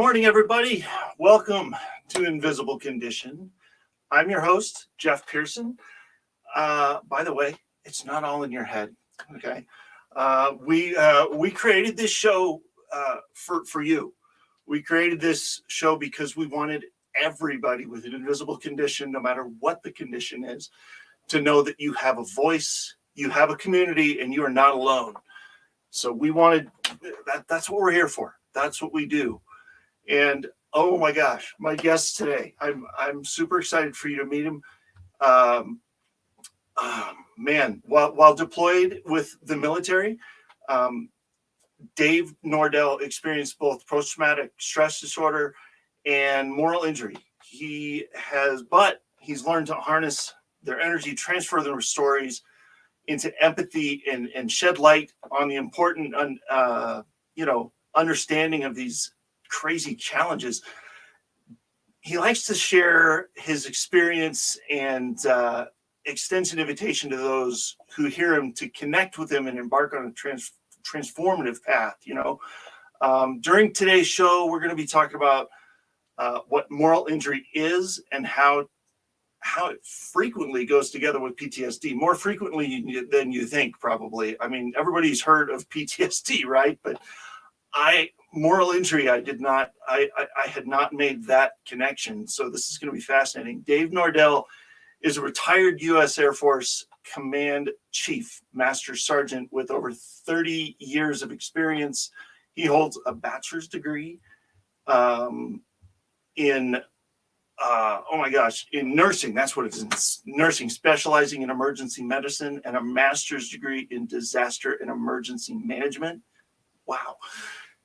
morning, everybody. Welcome to Invisible Condition. I'm your host, Jeff Pearson. By the way, it's not all in your head, okay? We created this show for you. We created this show because we wanted everybody with an invisible condition, no matter what the condition is, to know that you have a voice, you have a community, and you are not alone. So we wanted that's what we're here for. That's what we do. And oh my gosh, my guest today, I'm super excited for you to meet him. While deployed with the military, Dave Nordel experienced both post-traumatic stress disorder and moral injury. He's learned to harness their energy, transfer their stories into empathy, and shed light on the important understanding of these crazy challenges. He likes to share his experience and extends an invitation to those who hear him to connect with him and embark on a transformative path. During today's show, we're going to be talking about what moral injury is and how it frequently goes together with PTSD, more frequently than you think, probably. I mean, everybody's heard of PTSD, right? But moral injury, I had not made that connection. So this is going to be fascinating. Dave Nordel is a retired U.S. Air Force Command Chief, Master Sergeant with over 30 years of experience. He holds a bachelor's degree in nursing. That's what it is. Nursing, specializing in emergency medicine, and a master's degree in disaster and emergency management. Wow.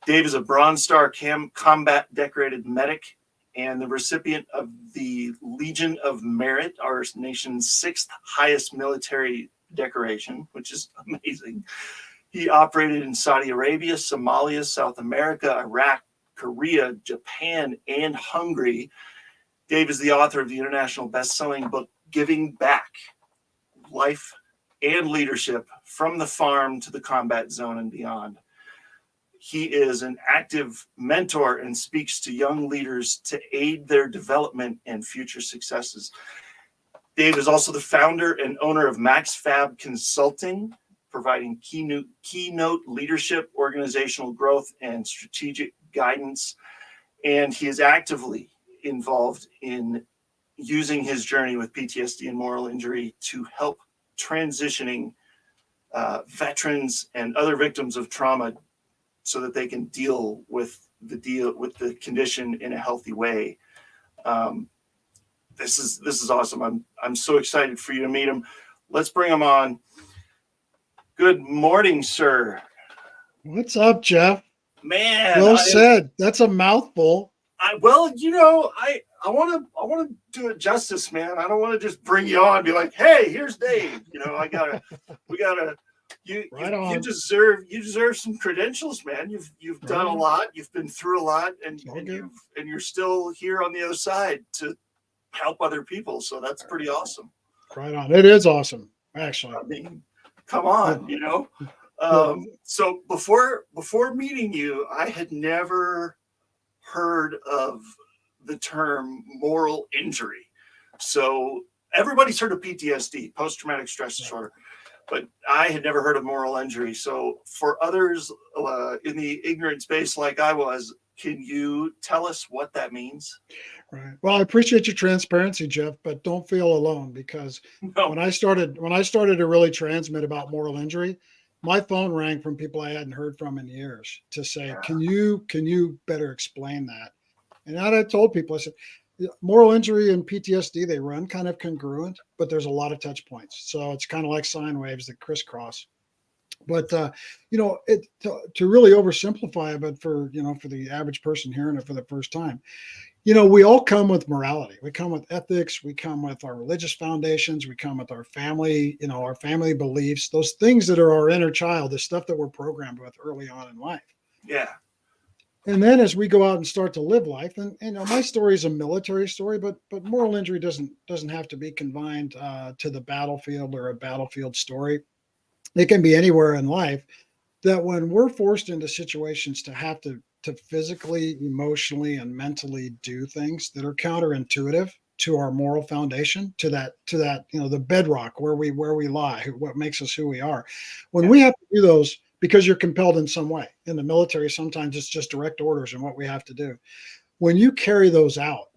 Dave is a Bronze Star combat decorated medic and the recipient of the Legion of Merit, our nation's 6th highest military decoration, which is amazing. He operated in Saudi Arabia, Somalia, South America, Iraq, Korea, Japan, and Hungary. Dave is the author of the international best-selling book, Giving Back, Life and Leadership from the Farm to the Combat Zone and Beyond. He is an active mentor and speaks to young leaders to aid their development and future successes. Dave is also the founder and owner of MaxFab Consulting, providing keynote leadership, organizational growth, and strategic guidance. And he is actively involved in using his journey with PTSD and moral injury to help transitioning veterans and other victims of trauma so that they can deal with the condition in a healthy way. This is awesome. I'm so excited for you to meet him. Let's bring him on. Good morning, sir. What's up, Jeff? Man, well said. That's a mouthful. I want to do it justice, man. I don't want to just bring you on and be like, hey, here's Dave. You deserve some credentials, man. You've done a lot, you've been through a lot, and you're still here on the other side to help other people. So that's pretty awesome. Right on. It is awesome, actually. I mean, come on, So before meeting you, I had never heard of the term moral injury. So everybody's heard of PTSD, post-traumatic stress disorder, but I had never heard of moral injury. So for others in the ignorant space like I was, can you tell us what that means? Right. Well, I appreciate your transparency, Jeff, but don't feel alone, because when I started to really transmit about moral injury, my phone rang from people I hadn't heard from in years to say, can you better explain that? And I told people, I said, moral injury and PTSD, they run kind of congruent, but there's a lot of touch points. So it's kind of like sine waves that crisscross. But, to really oversimplify it, but for the average person hearing it for the first time, we all come with morality. We come with ethics. We come with our religious foundations. We come with our family, our family beliefs, those things that are our inner child, the stuff that we're programmed with early on in life. Yeah. And then as we go out and start to live life, and my story is a military story, but moral injury doesn't have to be confined to the battlefield or a battlefield story. It can be anywhere in life, that when we're forced into situations to have to to physically, emotionally, and mentally do things that are counterintuitive to our moral foundation, to that, the bedrock where we lie, what makes us who we are. When we have to do those because you're compelled in some way. In the military, sometimes it's just direct orders and what we have to do. When you carry those out,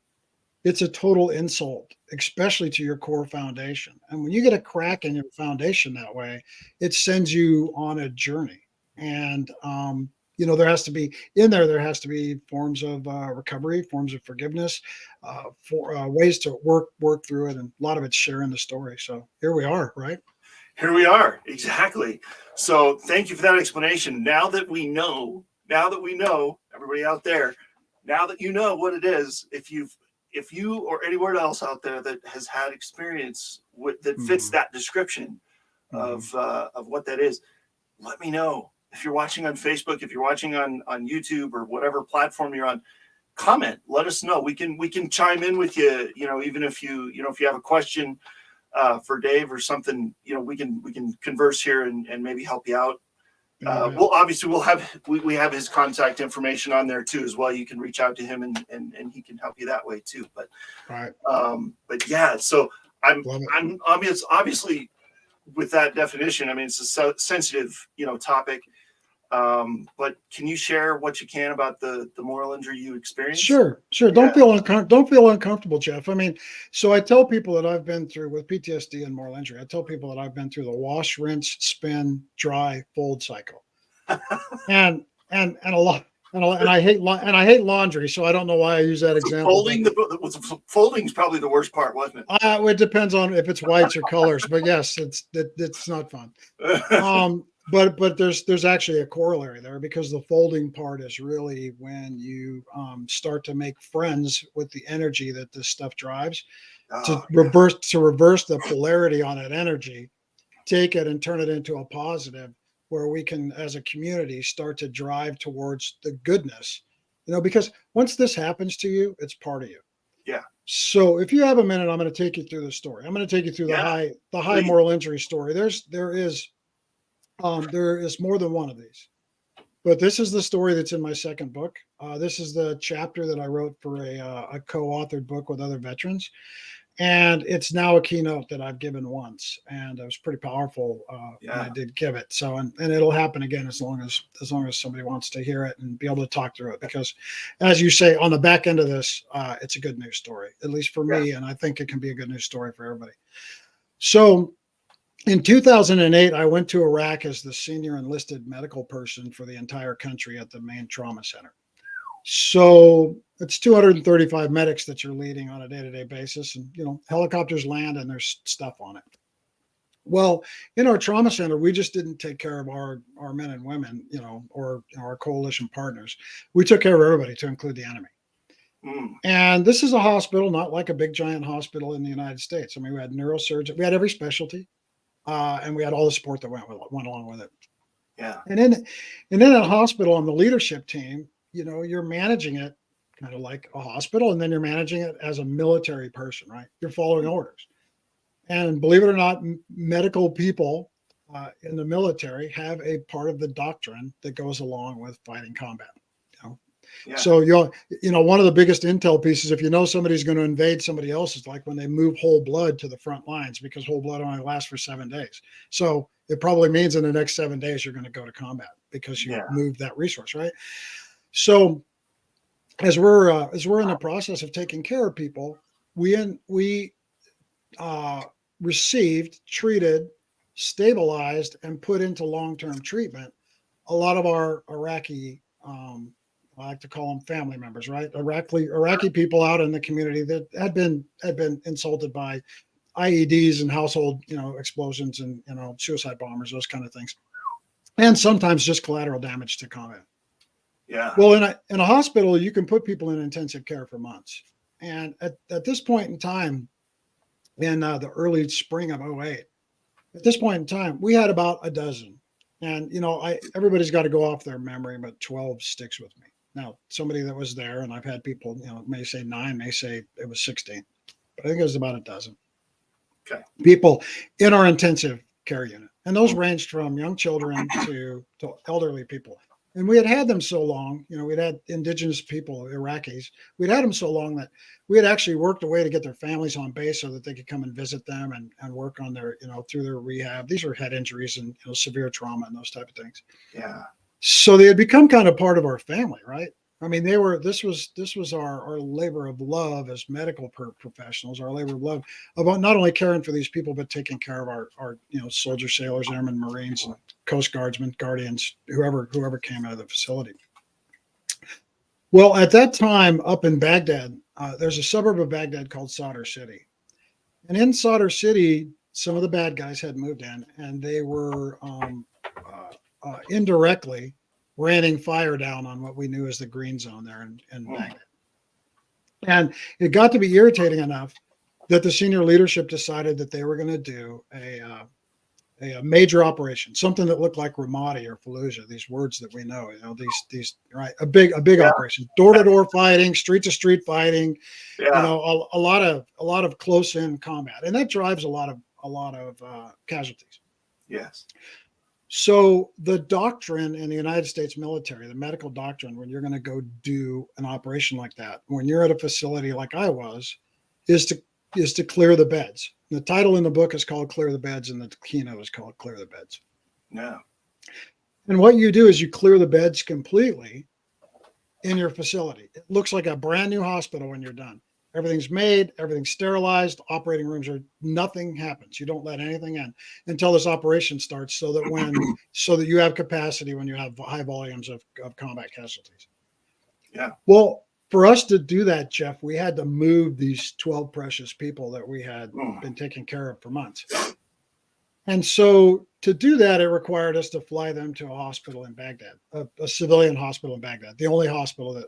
it's a total insult, especially to your core foundation. And when you get a crack in your foundation that way, it sends you on a journey. And there has to be there has to be forms of recovery, forms of forgiveness, for ways to work through it, and a lot of it's sharing the story. So here we are, right? Here we are, exactly. So thank you for that explanation. Now that we know, everybody out there, now that you know what it is, if you or anyone else out there that has had experience that fits that description of what that is, let me know. If you're watching on Facebook, if you're watching on YouTube or whatever platform you're on, comment. Let us know. We can chime in with you. Even if you have a question for Dave or something, we can converse here and maybe help you out. We have his contact information on there too as well. You can reach out to him and he can help you that way too. But yeah, so I'm obviously with that definition. I mean, it's a sensitive topic. But can you share what you can about the moral injury you experienced? Sure. Don't feel uncomfortable, Jeff. I mean, so I tell people that I've been through with PTSD and moral injury. I tell people that I've been through the wash, rinse, spin, dry, fold cycle, and a lot. And I hate laundry, so I don't know why I use that example. Folding is probably the worst part, wasn't it? It depends on if it's whites or colors, but yes, it's not fun. But there's actually a corollary there, because the folding part is really when you start to make friends with the energy that this stuff drives, to reverse the polarity on that energy, take it and turn it into a positive, where we can, as a community, start to drive towards the goodness. Because once this happens to you, it's part of you. Yeah. So if you have a minute, I'm going to take you through the story. I'm going to take you through the high moral injury story. There is more than one of these, but this is the story that's in my second book. This is the chapter that I wrote for a co-authored book with other veterans, and it's now a keynote that I've given once, and it was pretty powerful when I did give it. So, and it'll happen again as long as somebody wants to hear it and be able to talk through it, because, as you say, on the back end of this, it's a good news story, at least for me, and I think it can be a good news story for everybody. So, in 2008, I went to Iraq as the senior enlisted medical person for the entire country at the main trauma center. So it's 235 medics that you're leading on a day-to-day basis, and helicopters land and there's stuff on it. Well, in our trauma center, we just didn't take care of our men and women, or our coalition partners. We took care of everybody, to include the enemy. And this is a hospital, not like a big giant hospital in the United States. I mean, we had neurosurgeons, we had every specialty. And we had all the support that went along with it. Yeah. And in that hospital, on the leadership team, you're managing it kind of like a hospital, and then you're managing it as a military person, right? You're following orders. And believe it or not, medical people in the military have a part of the doctrine that goes along with fighting combat. Yeah. So one of the biggest intel pieces, if somebody's going to invade somebody else, is like when they move whole blood to the front lines, because whole blood only lasts for 7 days. So it probably means in the next 7 days you're going to go to combat, because you moved that resource, right? So as we're in the process of taking care of people, we received, treated, stabilized, and put into long-term treatment a lot of our Iraqi, I like to call them family members, right? Iraqi people out in the community that had been insulted by IEDs and household, explosions and, suicide bombers, those kind of things. And sometimes just collateral damage to combat. Yeah. Well, in a hospital, you can put people in intensive care for months. And at this point in time, in the early spring of 2008, at this point in time, we had about a dozen. And, everybody's got to go off their memory, but 12 sticks with me. Now, somebody that was there, and I've had people, may say 9, may say it was 16, but I think it was about a dozen. Okay. People in our intensive care unit. And those ranged from young children to elderly people. And we had them so long, we'd had indigenous people, Iraqis. We'd had them so long that we had actually worked a way to get their families on base so that they could come and visit them and work on their, through their rehab. These are head injuries and severe trauma and those type of things. Yeah. So they had become kind of part of our family, right? I mean, this was our labor of love as medical professionals, our labor of love about not only caring for these people, but taking care of our soldiers, sailors, airmen, Marines, and Coast Guardsmen, Guardians, whoever came out of the facility. Well, at that time up in Baghdad, there's a suburb of Baghdad called Sadr City. And in Sadr City, some of the bad guys had moved in and they were indirectly raining fire down on what we knew as the green zone there in Baghdad. And it got to be irritating enough that the senior leadership decided that they were going to do a major operation, something that looked like Ramadi or Fallujah, these words that we know, these right, a big operation, door to door fighting, street to street fighting, a lot of close in combat, and that drives a lot of casualties. Yes. So the doctrine in the United States military, the medical doctrine, when you're going to go do an operation like that, when you're at a facility like I was, is to clear the beds. The title in the book is called Clear the Beds, and the keynote is called Clear the Beds. Yeah. And what you do is you clear the beds completely in your facility. It looks like a brand new hospital when you're done. Everything's made, everything's sterilized, operating rooms nothing happens. You don't let anything in until this operation starts so that you have capacity when you have high volumes of combat casualties. Yeah. Well, for us to do that, Jeff, we had to move these 12 precious people that we had been taking care of for months. And so to do that, it required us to fly them to a hospital in Baghdad, a civilian hospital in Baghdad, the only hospital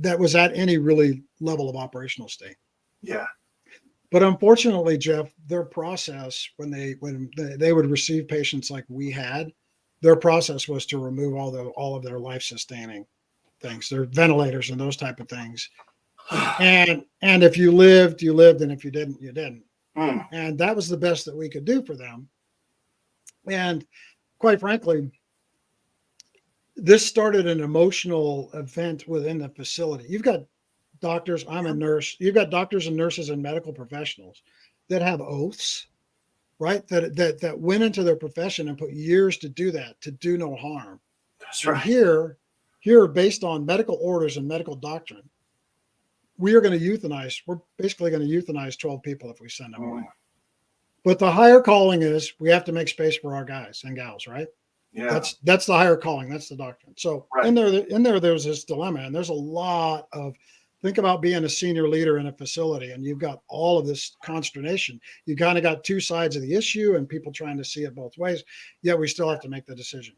that was at any really level of operational state. Yeah. But unfortunately, Jeff, their process when they would receive patients like we had, their process was to remove all of their life sustaining things, their ventilators and those type of things. And if you lived, you lived, and if you didn't, you didn't. And that was the best that we could do for them. And quite frankly, this started an emotional event within the facility. You've got doctors, I'm a nurse, you've got doctors and nurses and medical professionals that have oaths, right? That went into their profession and put years to do that, to do no harm. That's right. Here, based on medical orders and medical doctrine, we're basically going to euthanize 12 people if we send them away. But the higher calling is we have to make space for our guys and gals, right? Yeah. That's the higher calling. That's the doctrine. So right. in there's this dilemma, and there's a lot of, think about being a senior leader in a facility and you've got all of this consternation. You kind of got two sides of the issue and people trying to see it both ways, yet we still have to make the decision.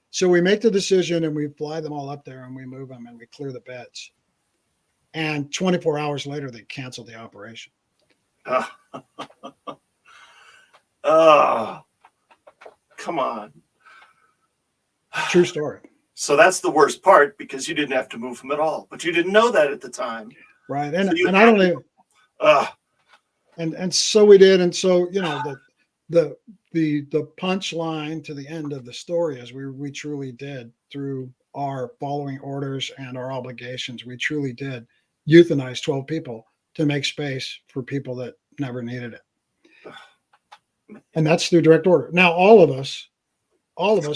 So we make the decision and we fly them all up there and we move them and we clear the beds. And 24 hours later, they canceled the operation. Oh, come on. True story. So that's the worst part because you didn't have to move them at all, but you didn't know that at the time. Right. And, so and I don't even, and so we did. And so, the punchline to the end of the story is we truly did, through our following orders and our obligations, we truly did euthanize 12 people to make space for people that never needed it. And that's through direct order. Now, all of us,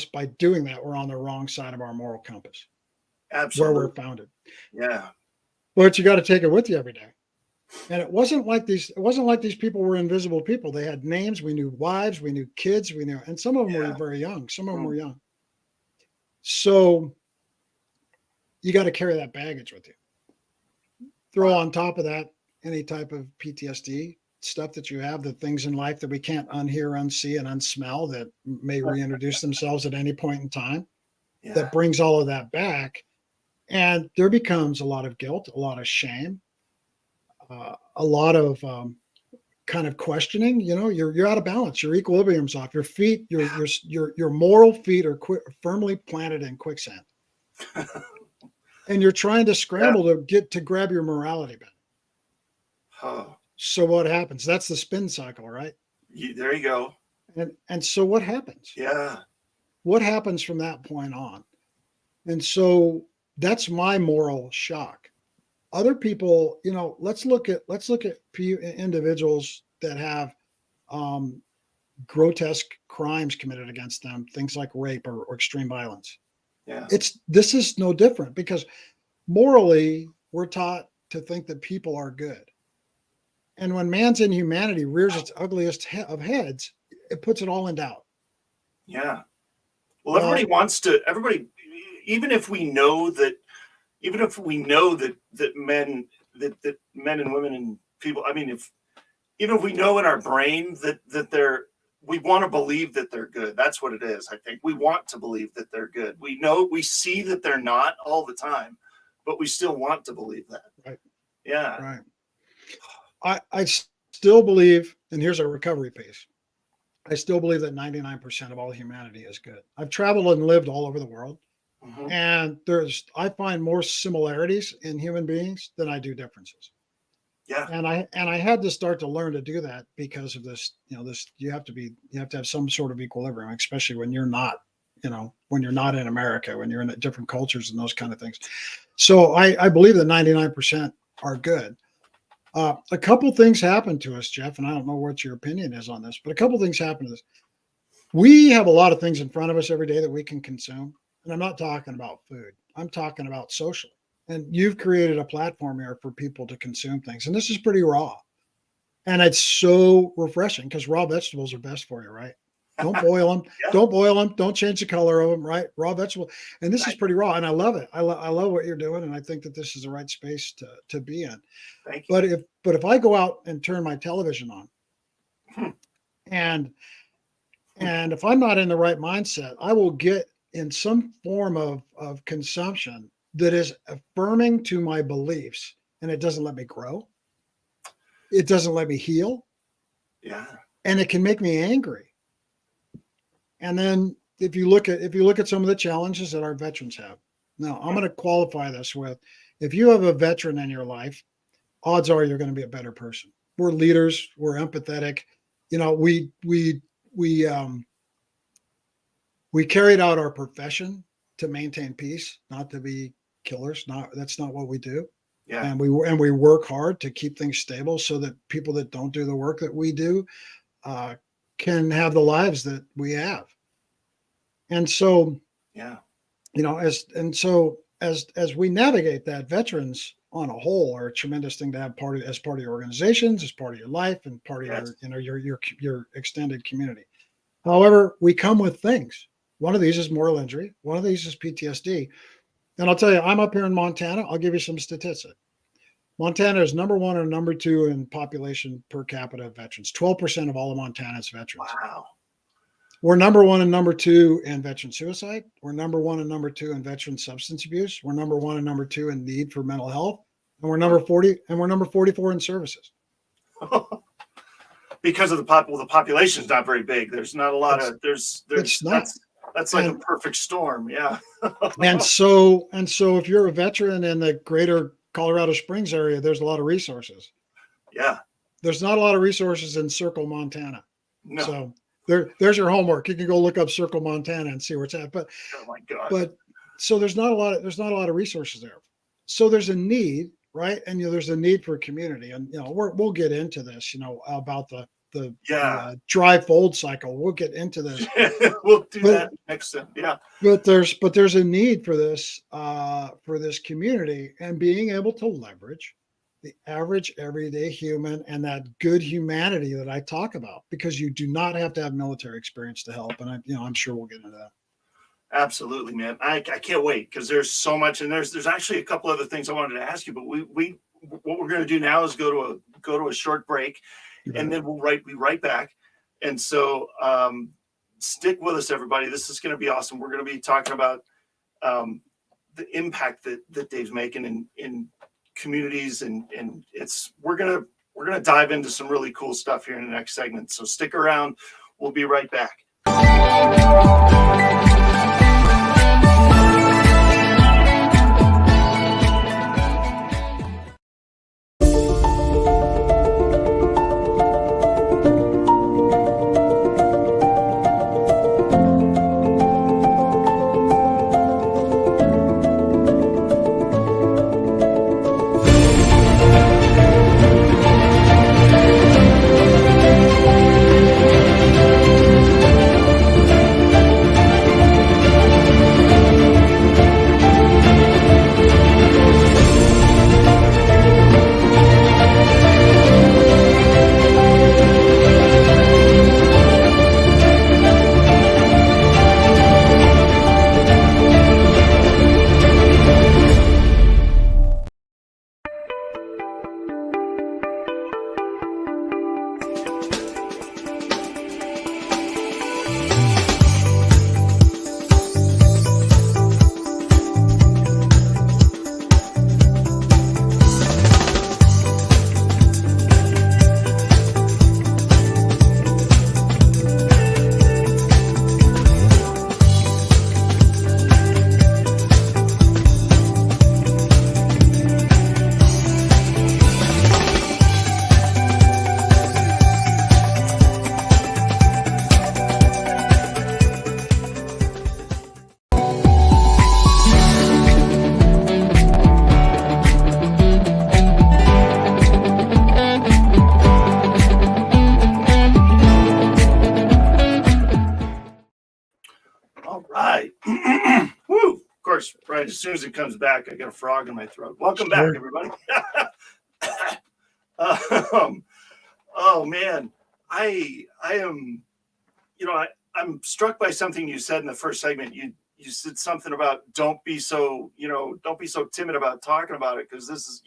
by doing that, we're on the wrong side of our moral compass. Absolutely. Where we're founded. Yeah. But you got to take it with you every day. And it wasn't like these people were invisible people. They had names. We knew wives. We knew kids. We knew, and some of them were very young. Some of them were young. So you got to carry that baggage with you. Throw on top of that any type of PTSD stuff that you have, the things in life that we can't unhear, unsee, and unsmell that may reintroduce themselves at any point in time. Yeah. That brings all of that back. And there becomes a lot of guilt, a lot of shame, a lot of kind of questioning. You're out of balance. Your equilibrium's off. Your feet, your moral feet are firmly planted in quicksand. And you're trying to scramble to grab your morality back. Oh. So what happens? That's the spin cycle, right? There you go. And so what happens? Yeah. what happens from that point on? And so that's my moral shock. Other people, let's look at individuals that have grotesque crimes committed against them, things like rape or extreme violence. Yeah. This is no different, because morally we're taught to think that people are good. And when man's inhumanity rears its ugliest of heads, it puts it all in doubt. Yeah. Well, everybody wants to, even if we know that men and women and people, I mean, even if we know in our brain that we want to believe that they're good. That's what it is. I think we want to believe that they're good. We see that they're not all the time, but we still want to believe that. Right. Yeah. Right. I still believe, and here's a recovery piece. I still believe that 99% of all humanity is good. I've traveled and lived all over the world, and I find more similarities in human beings than I do differences. Yeah. And I had to start to learn to do that because of this, you have to have some sort of equilibrium, especially when you're not, when you're not in America, when you're in different cultures and those kind of things. So I believe that 99% are good. A couple things happen to us, Jeff, and I don't know what your opinion is on this, but a couple things happen to us. We have a lot of things in front of us every day that we can consume. And I'm not talking about food. I'm talking about social. And you've created a platform here for people to consume things. And this is pretty raw. And it's so refreshing, because raw vegetables are best for you, right? Don't boil them. Yeah. Don't boil them. Don't change the color of them, right? Raw vegetable. And this is pretty raw. And I love it. I love what you're doing. And I think that this is the right space to be in. Thank you. But if I go out and turn my television on, and if I'm not in the right mindset, I will get in some form of consumption that is affirming to my beliefs, and it doesn't let me grow. It doesn't let me heal. Yeah. And it can make me angry. And then if you look at some of the challenges that our veterans have. Now, I'm going to qualify this with, if you have a veteran in your life, odds are you're going to be a better person. We're leaders. We're empathetic. We carried out our profession to maintain peace, not to be killers. That's not what we do. Yeah. And we work hard to keep things stable so that people that don't do the work that we do can have the lives that we have. And so, yeah, as we navigate that, veterans on a whole are a tremendous thing to have as part of your organizations, as part of your life, and part of your extended community. However, we come with things. One of these is moral injury. One of these is PTSD. And I'll tell you, I'm up here in Montana. I'll give you some statistics. Montana is number 1 or number 2 in population per capita of veterans. 12% of all of Montana is veterans. Wow. We're number 1 and number 2 in veteran suicide. We're number 1 and number 2 in veteran substance abuse. We're number 1 and number 2 in need for mental health. And we're number 40, and we're number 44 in services. Because of the population is not very big. There's not a lot of that's like a perfect storm. Yeah. and so if you're a veteran in the greater Colorado Springs area, there's a lot of resources. Yeah. There's not a lot of resources in Circle, Montana. No. So there's your homework. You can go look up Circle, Montana and see where it's at. But oh my God. But so there's not a lot of resources there. So there's a need, right? And there's a need for a community. And we'll get into this, about the dry fold cycle. We'll get into this. We'll do that next time. Yeah. But there's a need for this community, and being able to leverage the average everyday human and that good humanity that I talk about, because you do not have to have military experience to help. And I'm sure we'll get into that. Absolutely, man. I can't wait, because there's so much, and there's actually a couple other things I wanted to ask you, but what we're going to do now is go to a short break, and then we'll be right back. And so stick with us, everybody. This is going to be awesome. We're going to be talking about the impact that Dave's making in communities, and we're gonna dive into some really cool stuff here in the next segment. So stick around. We'll be right back. soon as it comes back, I got a frog in my throat. Welcome Sure. back, everybody. Oh man, I am, I'm struck by something you said in the first segment. You said something about don't be so timid about talking about it, because this is,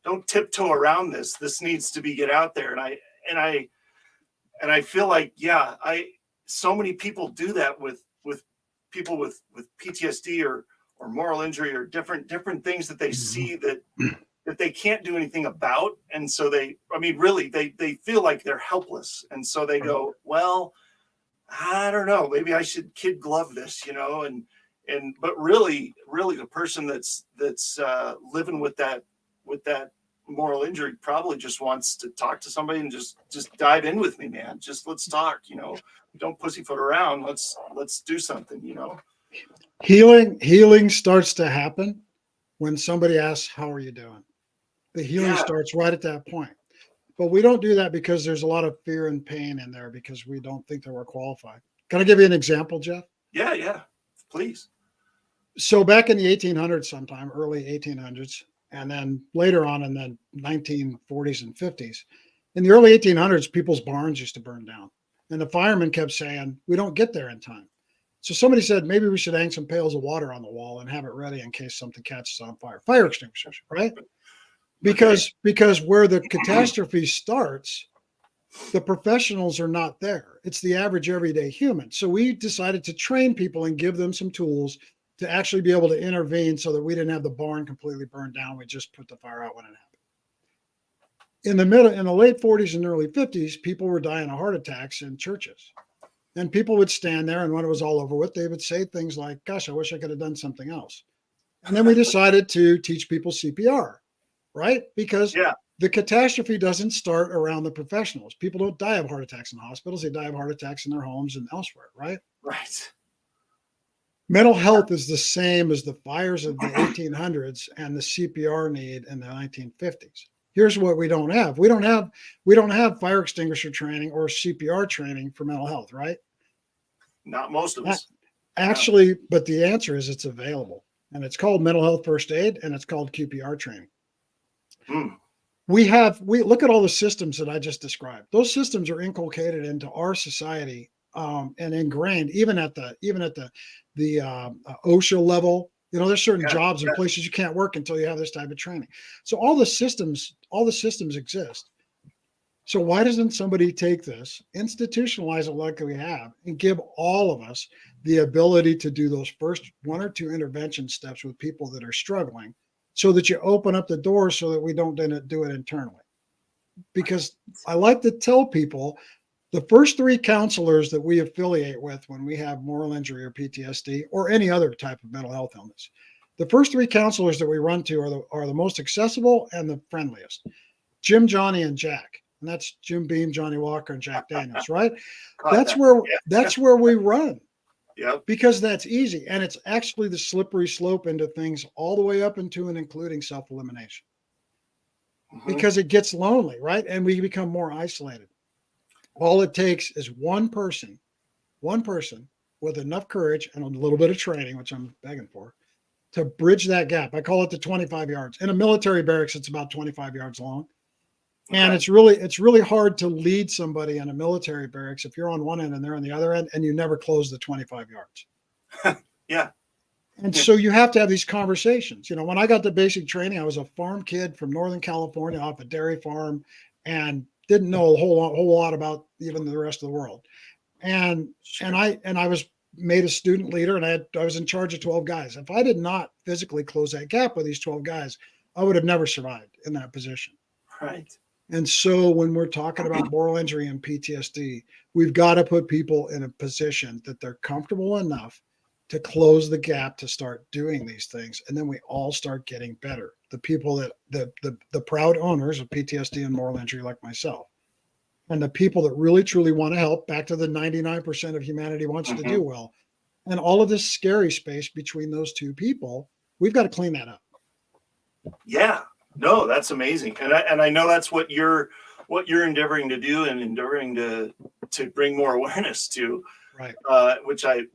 don't tiptoe around this. This needs to be get out there. And I feel like, yeah, so many people do that with people with PTSD or moral injury or different things that they see that they can't do anything about. And so they feel like they're helpless. And so they go, well, I don't know, maybe I should kid glove this, but really the person that's living with that moral injury probably just wants to talk to somebody and just dive in with me, man. Just let's talk, don't pussyfoot around. Let's do something, Healing starts to happen when somebody asks, how are you doing? The healing starts right at that point. But we don't do that because there's a lot of fear and pain in there because we don't think that we're qualified. Can I give you an example, Jeff? Yeah, please. So back in the 1800s sometime, early 1800s, and then later on in the 1940s and 50s, in the early 1800s, people's barns used to burn down. And the firemen kept saying, we don't get there in time. So somebody said, maybe we should hang some pails of water on the wall and have it ready in case something catches on fire. Fire extinguishers, right? Because where the catastrophe starts, the professionals are not there. It's the average everyday human. So we decided to train people and give them some tools to actually be able to intervene so that we didn't have the barn completely burned down. We just put the fire out when it happened. In the late 40s and early 50s, people were dying of heart attacks in churches. And people would stand there, and when it was all over with, they would say things like, gosh, I wish I could have done something else. And then we decided to teach people CPR. Right? Because the catastrophe doesn't start around the professionals. People don't die of heart attacks in hospitals. They die of heart attacks in their homes and elsewhere, right? Right. Mental health is the same as the fires of the 1800s and the CPR need in the 1950s. Here's what we don't have. We don't have fire extinguisher training or CPR training for mental health, right? Not most of us. Actually, but the answer is it's available. And it's called mental health first aid, and it's called QPR training. We look at all the systems that I just described. Those systems are inculcated into our society and ingrained, even at the OSHA level. There's certain jobs and places you can't work until you have this type of training. So all the systems exist. So why doesn't somebody take this, institutionalize it like we have, and give all of us the ability to do those first one or two intervention steps with people that are struggling, so that you open up the door so that we don't do it internally? Because I like to tell people the first three counselors that we affiliate with when we have moral injury or PTSD or any other type of mental health illness, the first three counselors that we run to are the most accessible and the friendliest. Jim, Johnny, and Jack. And that's Jim Beam, Johnny Walker, and Jack Daniels, right? That's where we run. Yep. Because that's easy. And it's actually the slippery slope into things all the way up into and including self-elimination. Because it gets lonely, right? And we become more isolated. All it takes is one person with enough courage and a little bit of training, which I'm begging for, to bridge that gap. I call it the 25 yards. In a military barracks, it's about 25 yards long. And it's really hard to lead somebody in a military barracks if you're on one end and they're on the other end and you never close the 25 yards. Yeah. And so you have to have these conversations. When I got the basic training, I was a farm kid from Northern California off a dairy farm and didn't know a whole lot about even the rest of the world. And I was made a student leader, and I was in charge of 12 guys. If I did not physically close that gap with these 12 guys, I would have never survived in that position. Right. And so when we're talking about moral injury and PTSD, we've got to put people in a position that they're comfortable enough to close the gap to start doing these things. And then we all start getting better. The people that the proud owners of PTSD and moral injury like myself, and the people that really truly want to help, back to the 99% of humanity wants to do well. And all of this scary space between those two people, we've got to clean that up. Yeah. No, that's amazing. And I know that's what you're endeavoring to do and endeavoring to bring more awareness to. Right. Which I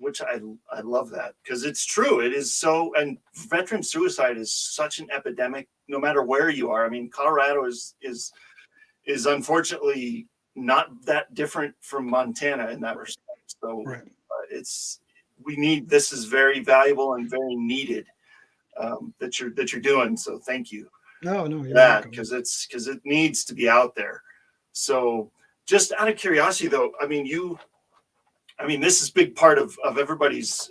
love that, because it's true. It is so, and veteran suicide is such an epidemic, no matter where you are. I mean, Colorado is unfortunately not that different from Montana in that respect. So Right. this is very valuable and very needed, that you're doing. So thank you No, no, for you're that, welcome. because it needs to be out there. So just out of curiosity, though, I mean, this is a big part of everybody's,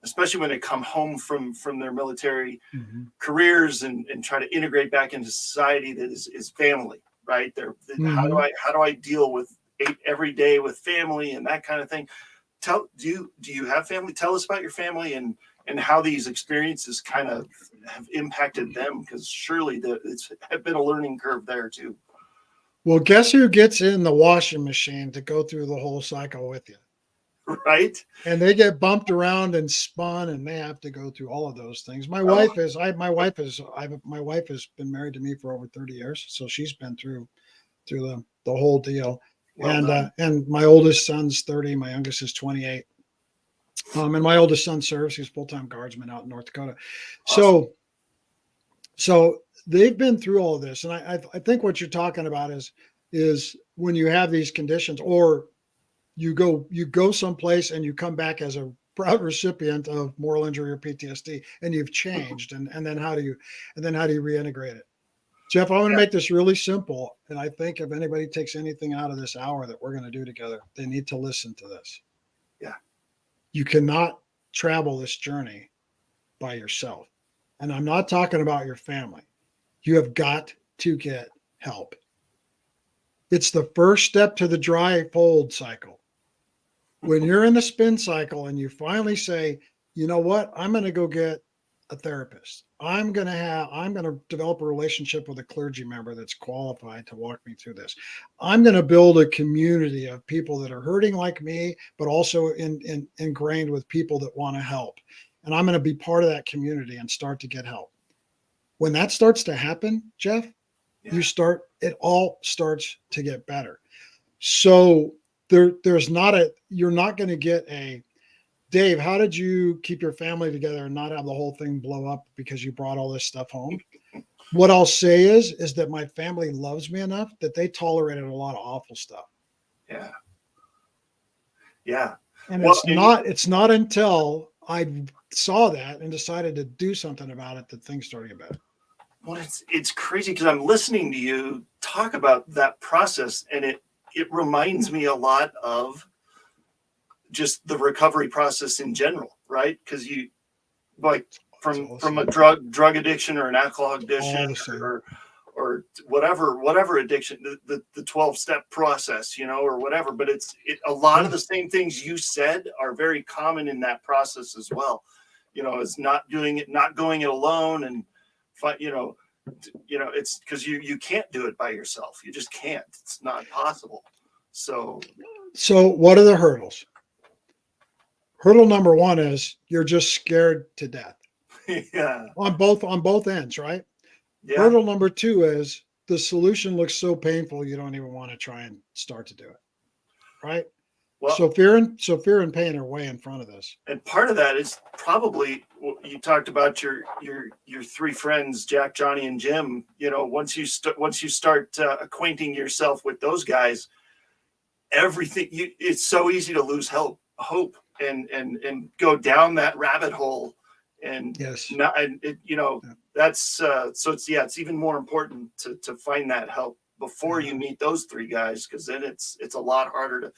especially when they come home from their military Mm-hmm. careers and try to integrate back into society, that is family, right? Mm-hmm. How do I deal with every day with family and that kind of thing? Do you have family? Tell us about your family and how these experiences kind of have impacted them, because surely it's been a learning curve there too. Well, guess who gets in the washing machine to go through the whole cycle with you? Right? And they get bumped around and spun, and they have to go through all of those things. My Oh, wife has been married to me for over 30 years, so she's been through the whole deal. well done. And my oldest son's 30, my youngest is 28. And my oldest son serves; he's full-time guardsman out in North Dakota. Awesome. So they've been through all of this, and I think what you're talking about is when you have these conditions, or you go someplace and you come back as a proud recipient of moral injury or PTSD, and you've changed, and then how do you reintegrate it? Jeff, I want to Yeah. make this really simple, and I think if anybody takes anything out of this hour that we're going to do together, they need to listen to this. Yeah. You cannot travel this journey by yourself. And I'm not talking about your family. You have got to get help. It's the first step to the dry fold cycle. When you're in the spin cycle and you finally say, you know what, I'm going to go get a therapist. I'm going to develop a relationship with a clergy member that's qualified to walk me through this. I'm going to build a community of people that are hurting like me, but also ingrained with people that want to help. And I'm going to be part of that community and start to get help. When that starts to happen, Jeff, Yeah. it all starts to get better. So you're not going to get a, Dave, how did you keep your family together and not have the whole thing blow up because you brought all this stuff home? What I'll say is that my family loves me enough that they tolerated a lot of awful stuff. Yeah. Yeah. And Well, it's not until I saw that and decided to do something about it that things started to get better. Well, it's crazy, because I'm listening to you talk about that process, and it reminds me a lot of just the recovery process in general, right? Because you, like, from a drug addiction or an alcohol addiction or whatever addiction, the 12-step process, or whatever. But a lot of the same things you said are very common in that process as well. It's not going it alone, and it's because you can't do it by yourself. You just can't. It's not possible. So what are the hurdles? Hurdle number one is you're just scared to death. Yeah. On both ends, right? Yeah. Hurdle number two is the solution looks so painful you don't even want to try and start to do it. Right? Well, so fear and pain are way in front of this. And part of that is probably, you talked about your three friends, Jack, Johnny, and Jim. Once you start acquainting yourself with those guys, everything it's so easy to lose hope and go down that rabbit hole. And yes, that's so it's even more important to find that help before you meet those three guys, because then it's a lot harder to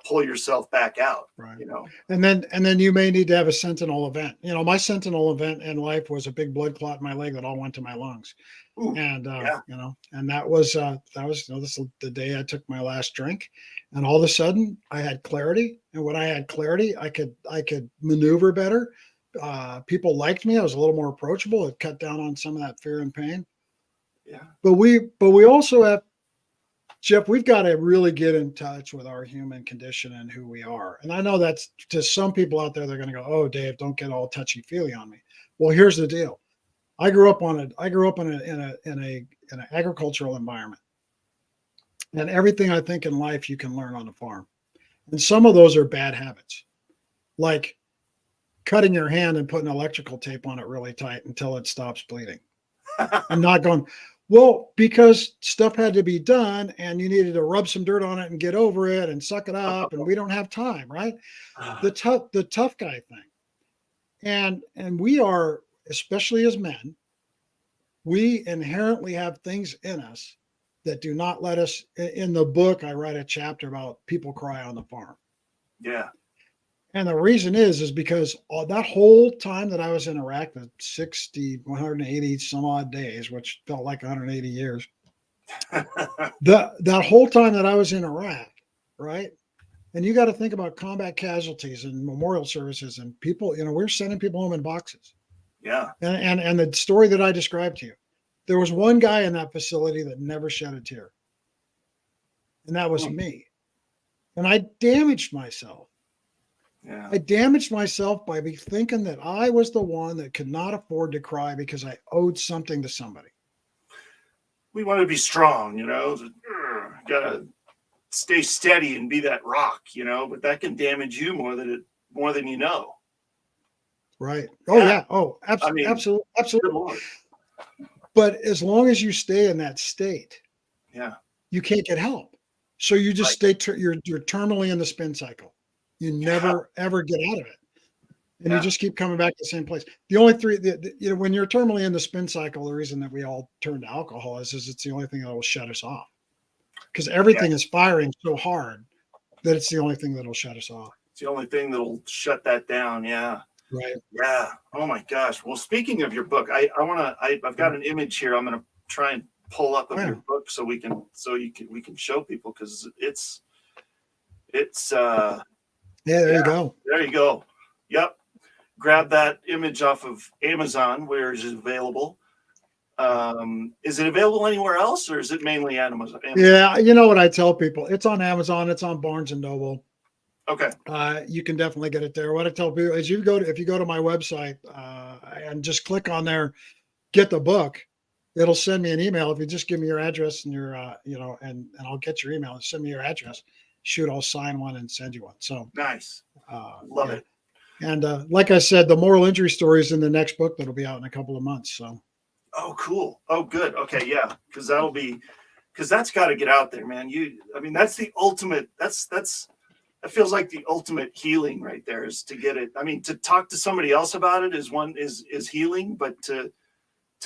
pull yourself back out, right? And then you may need to have a sentinel event. My sentinel event in life was a big blood clot in my leg that all went to my lungs. Ooh, and and that was this the day I took my last drink, and all of a sudden I had clarity. And when I had clarity, I could maneuver better. People liked me. I was a little more approachable. It cut down on some of that fear and pain. Yeah. But we also have, Jeff, we've got to really get in touch with our human condition and who we are. And I know that's, to some people out there, they're going to go, "Oh, Dave, don't get all touchy feely on me." Well, here's the deal. I grew up in an agricultural environment, and everything I think in life you can learn on a farm. And some of those are bad habits, like cutting your hand and putting electrical tape on it really tight until it stops bleeding. And not going, well, because stuff had to be done and you needed to rub some dirt on it and get over it and suck it up, and we don't have time, right? The tough guy thing. And we are, especially as men, we inherently have things in us that do not let us. In the book, I write a chapter about people cry on the farm. Yeah. And the reason is because that whole time that I was in Iraq, the 180 some odd days, which felt like 180 years, that whole time that I was in Iraq, right? And you got to think about combat casualties and memorial services and people, we're sending people home in boxes. Yeah. And the story that I described to you, there was one guy in that facility that never shed a tear. And that was me. And I damaged myself. Yeah. I damaged myself by thinking that I was the one that could not afford to cry because I owed something to somebody. We want to be strong, gotta stay steady and be that rock, but that can damage you more than you know. Right. Oh yeah. Oh, absolutely. I mean, absolutely. Good Absolutely. Lord. But as long as you stay in that state, Yeah. you can't get help. So you just stay, you're terminally in the spin cycle. You never, ever get out of it. And you just keep coming back to the same place. The only when you're terminally in the spin cycle, the reason that we all turn to alcohol is it's the only thing that will shut us off. Because everything is firing so hard that it's the only thing that'll shut us off. It's the only thing that'll shut that down. Yeah. Right. Yeah. Oh my gosh. Well, speaking of your book, I've got an image here. I'm going to try and pull up of your book so we can show people, because it's there you go. There you go. Yep. Grab that image off of Amazon, where it is available. Is it available anywhere else, or is it mainly Amazon? Yeah, you know what I tell people? It's on Amazon. It's on Barnes and Noble. Okay. You can definitely get it there. What I tell people is, if you go to my website and just click on there, get the book, it'll send me an email. If you just give me your address and your, and I'll get your email and send me your address. Shoot, I'll sign one and send you one. So nice. Love it. And like I said, the moral injury story is in the next book that'll be out in a couple of months. So. Oh, cool. Oh, good. Okay. Yeah. Because that's got to get out there, man. That's the ultimate, that feels like the ultimate healing right there, is to get it. To talk to somebody else about it is healing, but to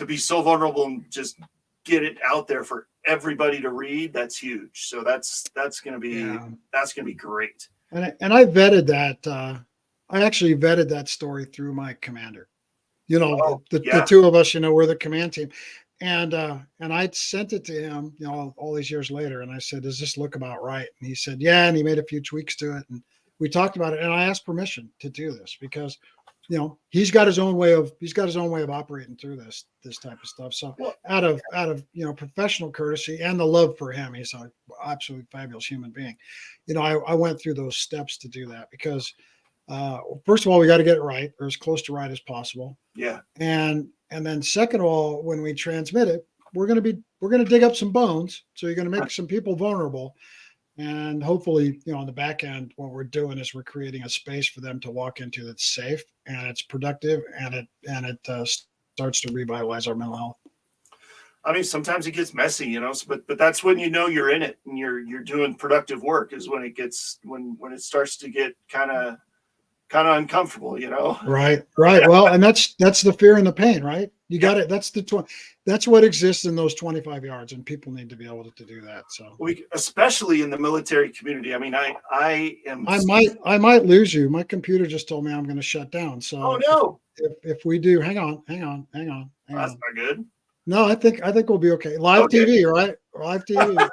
be so vulnerable and just get it out there for everybody to read, that's huge. So that's going to be great. And I vetted that. I actually vetted that story through my commander. The two of us, we're the command team. And I'd sent it to him, all these years later. And I said, does this look about right? And he said, yeah. And he made a few tweaks to it. And we talked about it. And I asked permission to do this because, he's got his own way of operating through this type of stuff. So out of professional courtesy and the love for him, he's an absolutely fabulous human being. I went through those steps to do that because, first of all, we got to get it right, or as close to right as possible. Yeah. And then second of all, when we transmit it, we're going to dig up some bones. So you're going to make some people vulnerable. And hopefully, on the back end, what we're doing is we're creating a space for them to walk into that's safe and it's productive and it starts to revitalize our mental health. Sometimes it gets messy, but that's when you're in it and you're doing productive work, is when it starts to get kind of uncomfortable, Right. Well, and that's the fear and the pain, right? You got it. That's what exists in those 25 yards, and people need to be able to do that. So especially in the military community. I might lose you. My computer just told me I'm going to shut down. So oh no. If we do, hang on. That's not good. No, I think we'll be okay. Live TV, right? Live TV.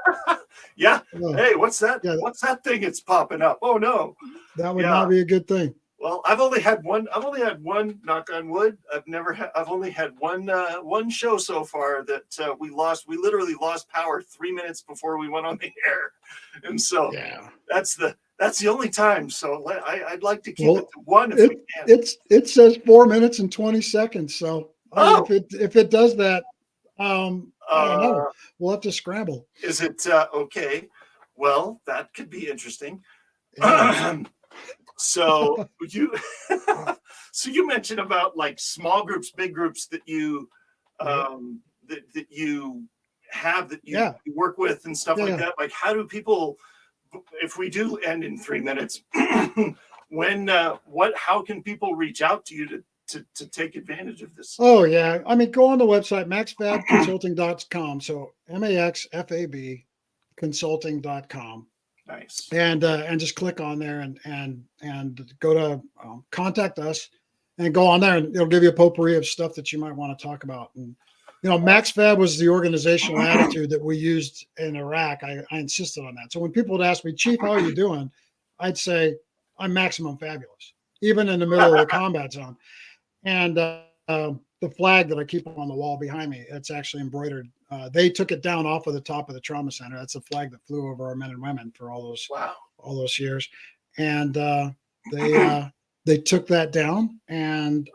Yeah. Hey, what's that? Yeah. What's that thing? It's popping up. Oh no. That would not be a good thing. Well, I've only had one, knock on wood. I've only had one show so far that we lost. We literally lost power 3 minutes before we went on the air. And so that's the only time. So I'd like to keep it to one if we can. It says 4 minutes and 20 seconds. So if it does that, I don't know. We'll have to scramble. Is it okay? Well, that could be interesting. Yeah. So you, so you mentioned about like small groups, big groups that you, that you have, that you work with and stuff like that. Like, how do people, if we do end in 3 minutes, how can people reach out to you to take advantage of this? Oh yeah. I mean, go on the website, maxfabconsulting.com. So MAXFAB consulting.com. Nice. And just click on there and go to contact us, and go on there, and it'll give you a potpourri of stuff that you might want to talk about. And MaxFab was the organizational attitude that we used in Iraq. I insisted on that. So when people would ask me, Chief, how are you doing? I'd say, I'm maximum fabulous, even in the middle of the combat zone. And the flag that I keep on the wall behind me, it's actually embroidered. They took it down off of the top of the trauma center. That's a flag that flew over our men and women for all those years. And they took that down and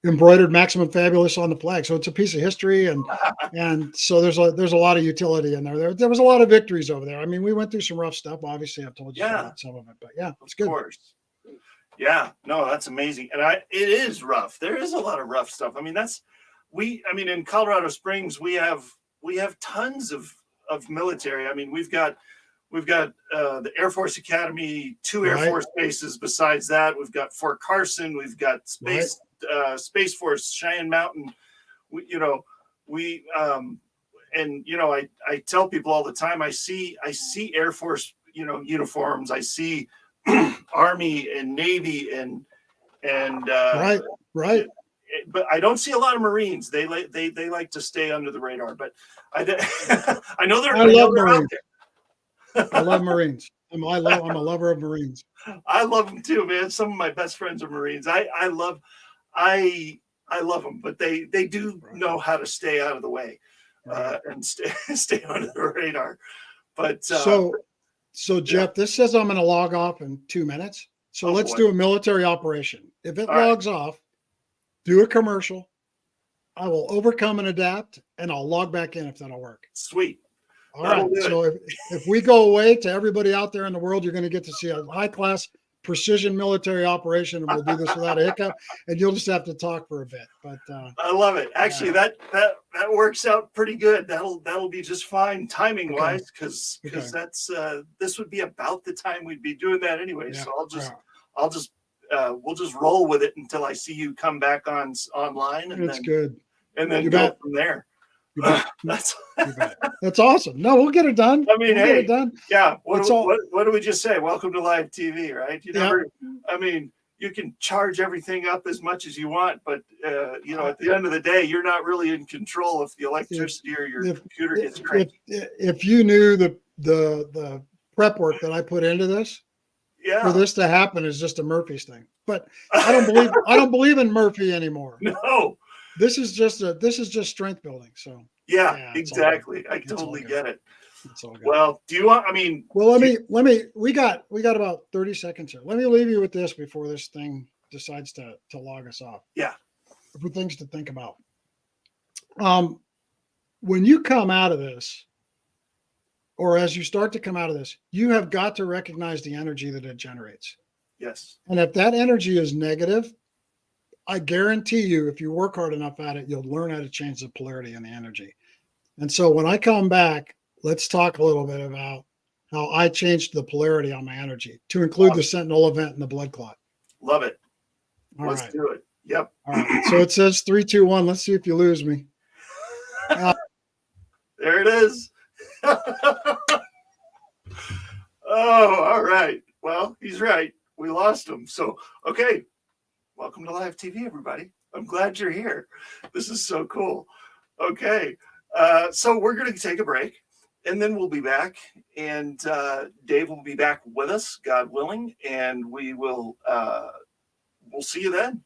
embroidered Maximum Fabulous on the flag. So it's a piece of history, and so there's a lot of utility in there. There was a lot of victories over there. I mean, we went through some rough stuff. Obviously, I've told you about some of it, but yeah, it's good. Of course. Yeah, no, that's amazing. And it is rough. There is a lot of rough stuff. I mean, in Colorado Springs, we have tons of military. I mean, we've got the Air Force Academy, 2 Air Force bases. Besides that, we've got Fort Carson, we've got Space Force, Cheyenne Mountain. I tell people all the time, I see Air Force, uniforms. I see Army and Navy and right. But I don't see a lot of Marines. They like to stay under the radar. But I know they're. I love Marines. I love Marines. I'm a lover of Marines. I love them too, man. Some of my best friends are Marines. I love them, but they do know how to stay out of the way and stay under the radar. But so Jeff, this says I'm going to log off in 2 minutes. So let's do a military operation. If it logs off, do a commercial. I will overcome and adapt, and I'll log back in if that'll work. Sweet. All right. So if we go away, to everybody out there in the world, you're going to get to see a high-class precision military operation, and we'll do this without a hiccup, and you'll just have to talk for a bit. But I love it. Actually, that works out pretty good. That'll be just fine timing wise, because that's this would be about the time we'd be doing that anyway. Yeah. So we'll just roll with it until I see you come back online, and and then go from there. That's awesome. No, we'll get it done. I mean, get it done. Yeah. What do we just say? Welcome to live TV, right? I mean, you can charge everything up as much as you want, but at the end of the day, you're not really in control if the electricity or your computer gets cranky. If you knew the prep work that I put into this, for this to happen is just a Murphy's thing. But I don't believe in Murphy anymore. No. This is just strength building. So exactly. I totally get it. It's all good. Well, do you want? I mean, well, we got about 30 seconds here. Let me leave you with this before this thing decides to log us off. Yeah. For things to think about. When you come out of this, or as you start to come out of this, you have got to recognize the energy that it generates. Yes. And if that energy is negative, I guarantee you, if you work hard enough at it, you'll learn how to change the polarity and the energy. And so when I come back, let's talk a little bit about how I changed the polarity on my energy to include the Sentinel event and the blood clot. Love it. Let's do it. Yep. All right. So it says 3, 2, 1. Let's see if you lose me. There it is. All right. Well, he's right. We lost him. So, okay. Welcome to live TV, everybody. I'm glad you're here. This is so cool. Okay. So we're going to take a break, and then we'll be back, and Dave will be back with us, God willing, and we'll see you then.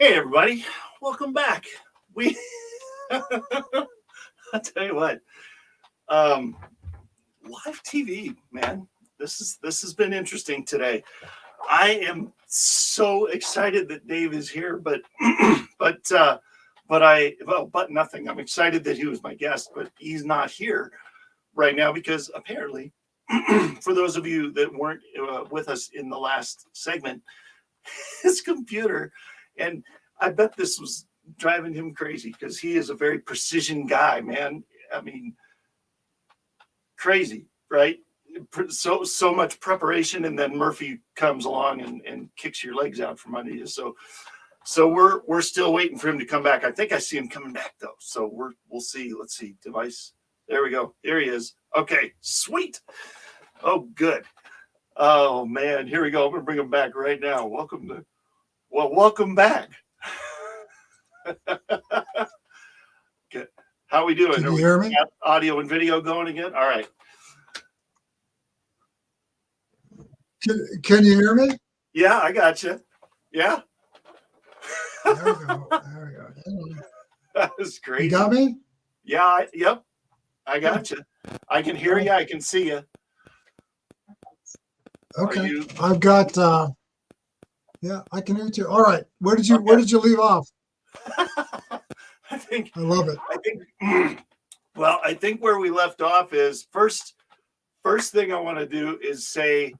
Hey, everybody. Welcome back. I'll tell you what, live TV, man, this has been interesting today. I am so excited that Dave is here, but nothing. I'm excited that he was my guest, but he's not here right now because apparently, for those of you that weren't with us in the last segment, his computer, and I bet this was driving him crazy because he is a very precision guy, man. I mean, crazy, right? So much preparation, and then Murphy comes along and kicks your legs out from under you. So we're still waiting for him to come back. I think I see him coming back though. So we'll see. Let's see. Device. There we go. There he is. Okay, sweet. Oh, good. Oh man, here we go. I'm gonna bring him back right now. Welcome to Well, welcome back. Okay. How we doing? Can Are you we hear me? got audio and video going again? All right. Can you hear me? Yeah, I got you. Yeah, There we go. There we go. Hang on. that was crazy. You got me? Yeah, yep. I got you. I can hear you. I can see you. Okay. You... I've got yeah, I can hear you too. All right. Where did you leave off? I think I love it. Well, I think where we left off is first thing I want to do is say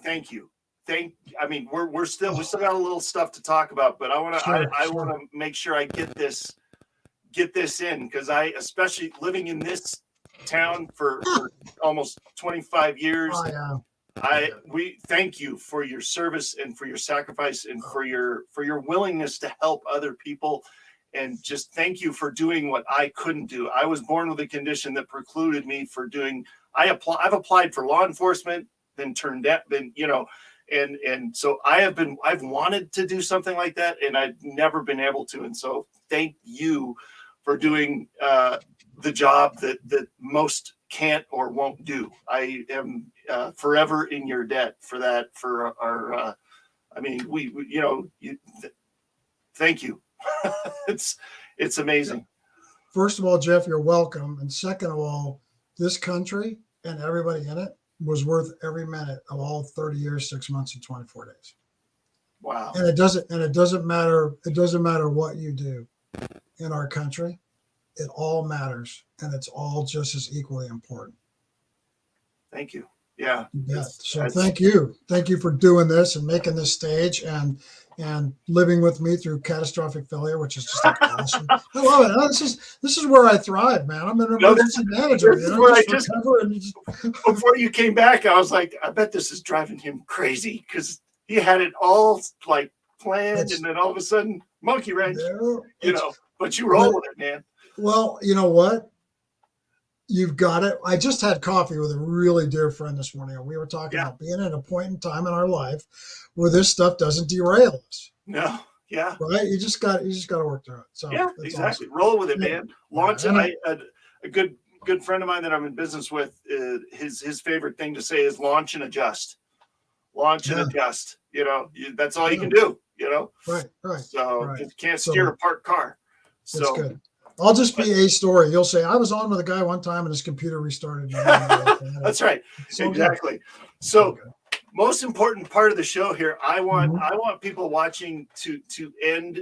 thank you. I mean, we still got a little stuff to talk about, but I want to make sure I get this in, because I, especially living in this town for almost 25 years, we thank you for your service and for your sacrifice and for your willingness to help other people, and just thank you for doing what I couldn't do. I was born with a condition that precluded me for doing. I've applied for law enforcement, then turned down, and so I've wanted to do something like that, and I've never been able to. And so thank you for doing the job that most can't or won't do. I am forever in your debt for that. For our, I mean, thank you. It's amazing. First of all, Jeff, you're welcome. And second of all, this country and everybody in it was worth every minute of all 30 years, 6 months, and 24 days. Wow. And it doesn't matter what you do in our country. It all matters, and it's all just as equally important. Thank you. Yeah. So thank you for doing this and making this stage and living with me through catastrophic failure, which is just like awesome. I love it. Oh, this is where I thrive, man. I'm an emergency manager. Before you came back, I was like, I bet this is driving him crazy, because he had it all like planned, and then all of a sudden, monkey wrench. But you roll with it, man. Well, you know what? You've got it. I just had coffee with a really dear friend this morning, and we were talking about being at a point in time in our life where this stuff doesn't derail us. No, yeah, right. You just got to work through it. So yeah, exactly. Awesome. Roll with it, man. Launch it. A good friend of mine that I'm in business with, his favorite thing to say is launch and adjust. Launch and adjust. That's all you can do. Right. So you can't steer a parked car. So that's good. I'll just be a story. You'll say, I was on with a guy one time and his computer restarted. That's right. So exactly. Good. So most important part of the show here, I want people watching to end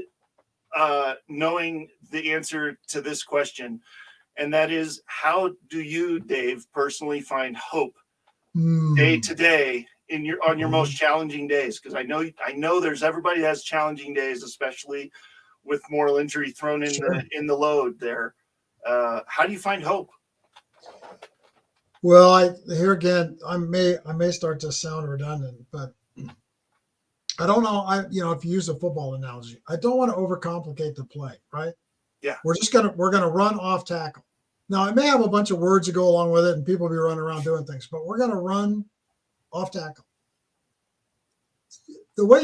knowing the answer to this question. And that is, how do you, Dave, personally find hope day to day on your most challenging days? Because I know there's everybody has challenging days, especially with moral injury thrown in the load there. How do you find hope? Well, here again, I may start to sound redundant, but I don't know. If you use a football analogy, I don't want to overcomplicate the play, right? Yeah. We're gonna run off tackle. Now, it may have a bunch of words to go along with it, and people will be running around doing things, but we're gonna run off tackle. The way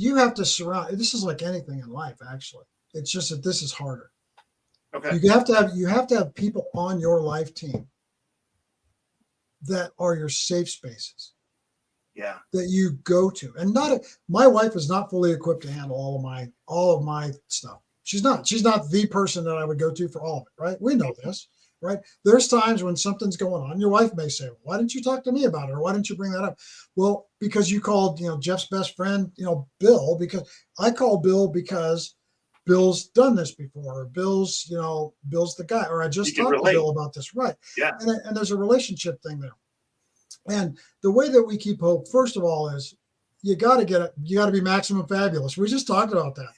you have to surround. This is like anything in life, actually. It's just that this is harder. Okay. You have to have people on your life team that are your safe spaces. Yeah. That you go to, and my wife is not fully equipped to handle all of my stuff. She's not the person that I would go to for all of it. Right? We know this. Right? There's times when something's going on. Your wife may say, well, why didn't you talk to me about it? Or why didn't you bring that up? Well, because you called, Jeff's best friend, Bill, because I call Bill because Bill's done this before, or Bill's the guy, or I just talked to Bill about this. Right. Yeah. And there's a relationship thing there. And the way that we keep hope, first of all, is you got to be maximum fabulous. We just talked about that.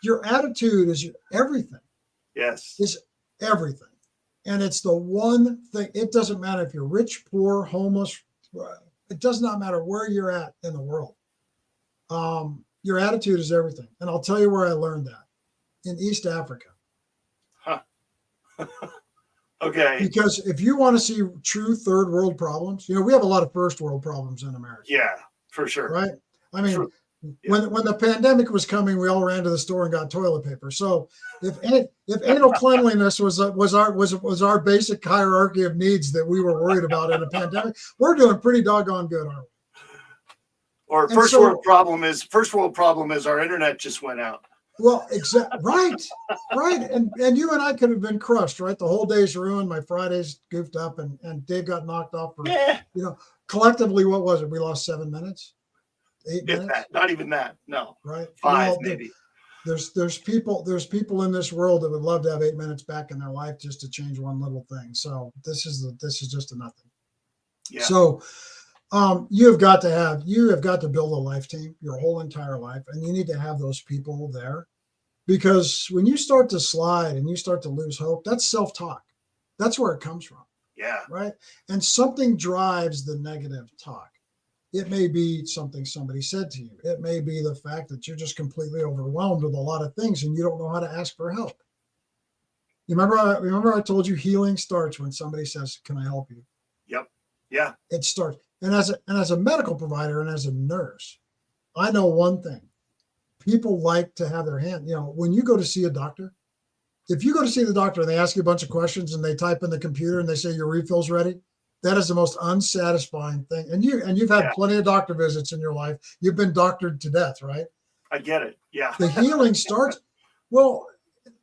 Your attitude is everything. Yes. Is everything. And it's the one thing. It doesn't matter if you're rich, poor, homeless. It does not matter where you're at in the world. Your attitude is everything. And I'll tell you where I learned that. In East Africa. Huh. Okay. Because if you want to see true third world problems, we have a lot of first world problems in America. Yeah, for sure. Right? I mean, When the pandemic was coming, we all ran to the store and got toilet paper. So if anal cleanliness was our basic hierarchy of needs that we were worried about in a pandemic, we're doing pretty doggone good, aren't we? Or first world problem is our internet just went out. Well, right. And you and I could have been crushed, right? The whole day's ruined. My Friday's goofed up, and Dave got knocked off for, collectively, what was it? We lost 7 minutes, 8 minutes. Not even that. No. Right. 5 maybe. There's people in this world that would love to have 8 minutes back in their life just to change one little thing. So this is just a nothing. Yeah. So you have got to build a life team your whole entire life, and you need to have those people there, because when you start to slide and you start to lose hope, that's self-talk. That's where it comes from. Yeah. Right. And something drives the negative talk. It may be something somebody said to you. It may be the fact that you're just completely overwhelmed with a lot of things and you don't know how to ask for help. You remember I told you healing starts when somebody says, "Can I help you?" Yep. Yeah. It starts. And as a medical provider and as a nurse, I know one thing. People like to have their hand, when you go to see a doctor, if you go to see the doctor and they ask you a bunch of questions and they type in the computer and they say your refill's ready, that is the most unsatisfying thing. And you've had plenty of doctor visits in your life. You've been doctored to death, right? I get it. Yeah. The healing starts, well,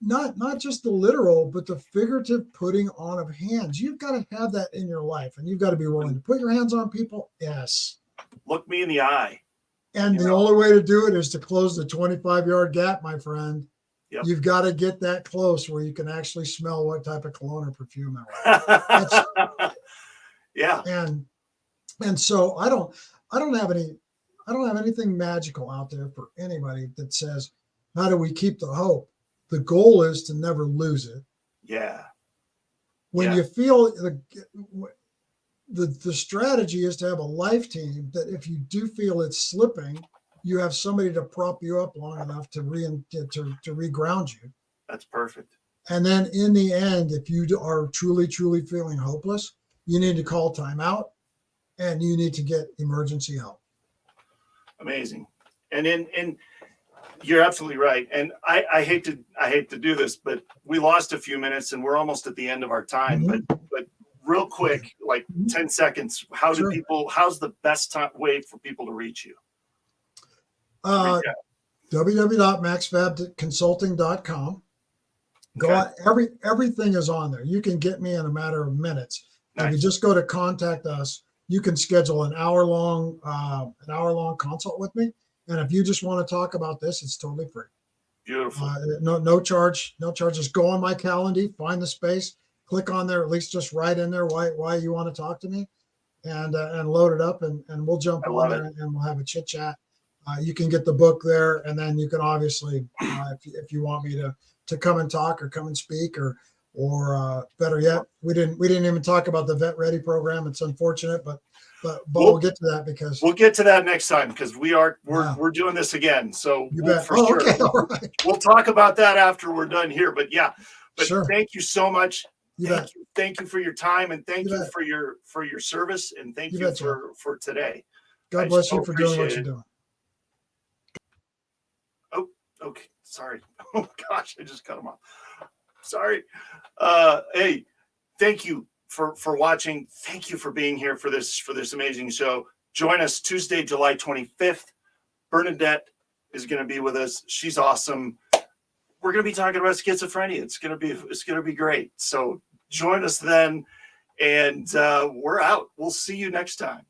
not just the literal, but the figurative putting on of hands. You've got to have that in your life, and you've got to be willing to put your hands on people. Yes. Look me in the eye. And the only way to do it is to close the 25-yard gap, my friend. Yep. You've got to get that close where you can actually smell what type of cologne or perfume that was. Yeah. And so I don't have anything magical out there for anybody that says, how do we keep the hope? The goal is to never lose it. Yeah. When you feel the strategy is to have a life team that if you do feel it's slipping, you have somebody to prop you up long enough to reground you. That's perfect. And then in the end, if you are truly, truly feeling hopeless, you need to call timeout and you need to get emergency help. Amazing. And you're absolutely right. And I hate to do this, but we lost a few minutes and we're almost at the end of our time. Mm-hmm. But real quick, like 10 seconds, how's the best way for people to reach you? www.maxfabconsulting.com. Go on, everything is on there. You can get me in a matter of minutes. Nice. If you just go to contact us, you can schedule an hour-long consult with me. And if you just want to talk about this, it's totally free. Beautiful. No charge. Just go on my calendar, find the space, click on there, at least just write in there why you want to talk to me, and load it up, and we'll jump on there and we'll have a chit chat. You can get the book there, and then you can obviously, if you want me to come and talk or come and speak, or better yet, we didn't even talk about the Vet Ready program. It's unfortunate, but we'll get to that because we'll get to that next time because we're doing this again. So for sure, okay. Right. We'll talk about that after we're done here. But sure. Thank you so much. Thank you for your time, and thank you for your service, and thank you for today. God bless you for doing what you're doing. Oh, okay. Sorry. Oh gosh, I just cut him off. Sorry. Hey, thank you for watching. Thank you for being here for this amazing show. Join us Tuesday, July 25th. Bernadette is going to be with us. She's awesome. We're going to be talking about schizophrenia. It's going to be great. So join us then, and we're out. We'll see you next time.